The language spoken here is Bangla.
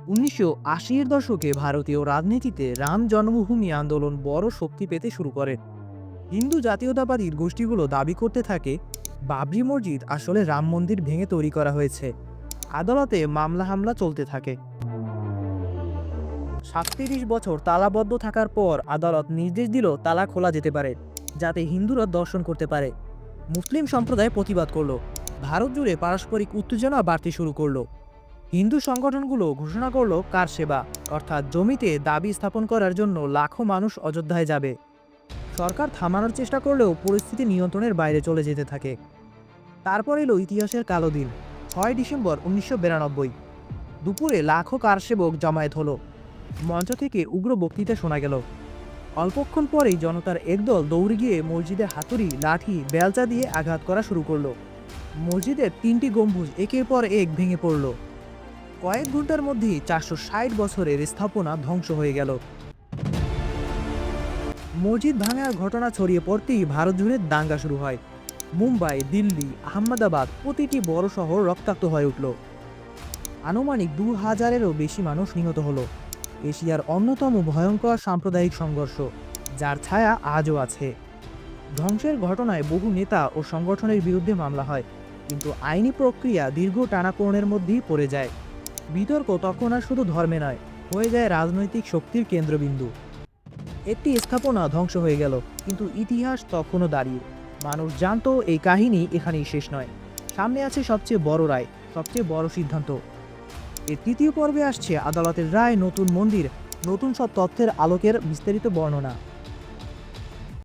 ১৯৮০-এর দশকে ভারতীয় রাজনীতিতে রাম জন্মভূমি আন্দোলন বড় শক্তি পেতে শুরু করে। হিন্দু জাতীয়তাবাদীর গোষ্ঠীগুলো দাবি করতে থাকে বাবরি মসজিদ আসলে রাম মন্দির ভেঙে তৈরি করা হয়েছে। আদালতে মামলা হামলা চলতে থাকে। ৩৭ বছর তালাবদ্ধ থাকার পর আদালত নির্দেশ দিল তালা খোলা যেতে পারে, যাতে হিন্দুরা দর্শন করতে পারে। মুসলিম সম্প্রদায় প্রতিবাদ করলো। ভারত জুড়ে পারস্পরিক উত্তেজনা বাড়তে শুরু করলো। হিন্দু সংগঠনগুলো ঘোষণা করলো কার সেবা, অর্থাৎ জমিতে দাবি স্থাপন করার জন্য লাখো মানুষ অযোধ্যায় যাবে। সরকার থামানোর চেষ্টা করলেও পরিস্থিতি নিয়ন্ত্রণের বাইরে চলে যেতে থাকে। তারপর এলো ইতিহাসের কালো দিন। ৬ ডিসেম্বর ১৯৯২ দুপুরে লাখো কারসেবক জমায়েত হলো। মঞ্চ থেকে উগ্র বক্তৃতা শোনা গেল। অল্পক্ষণ পরেই জনতার একদল দৌড়ে গিয়ে মসজিদে হাতুড়ি, লাঠি, বেলচা দিয়ে আঘাত করা শুরু করলো। মসজিদের ৩টি গম্বুজ একের পর এক ভেঙে পড়ল। কয়েক ঘন্টার মধ্যেই ৪৬০ বছরের স্থাপনা ধ্বংস হয়ে গেল। মসজিদ ভাঙার ঘটনা ছড়িয়ে পড়তেই ভারত জুড়ে দাঙ্গা শুরু হয়। মুম্বাই, দিল্লি, আহমেদাবাদ প্রতিটি বড় শহর রক্তাক্ত হয়ে উঠল। আনুমানিক ২,০০০-এরও বেশি মানুষ নিহত হলো। এশিয়ার অন্যতম ভয়ঙ্কর সাম্প্রদায়িক সংঘর্ষ, যার ছায়া আজও আছে। ধ্বংসের ঘটনায় বহু নেতা ও সংগঠনের বিরুদ্ধে মামলা হয়, কিন্তু আইনি প্রক্রিয়া দীর্ঘ টানাপোড়েনের মধ্যেই পড়ে যায়। বিতর্ক তখন আর শুধু ধর্মে নয়, হয়ে যায় রাজনৈতিক শক্তির কেন্দ্রবিন্দু। একটি স্থাপনা ধ্বংস হয়ে গেল, কিন্তু ইতিহাস তখনও দাঁড়িয়ে। মানুষ জানতো এই কাহিনী এখানেই শেষ নয়। সামনে আছে সবচেয়ে বড় রায়, সবচেয়ে বড় সিদ্ধান্ত। এর তৃতীয় পর্বে আসছে আদালতের রায়, নতুন মন্দির, নতুন সব তথ্যের আলোকের বিস্তারিত বর্ণনা।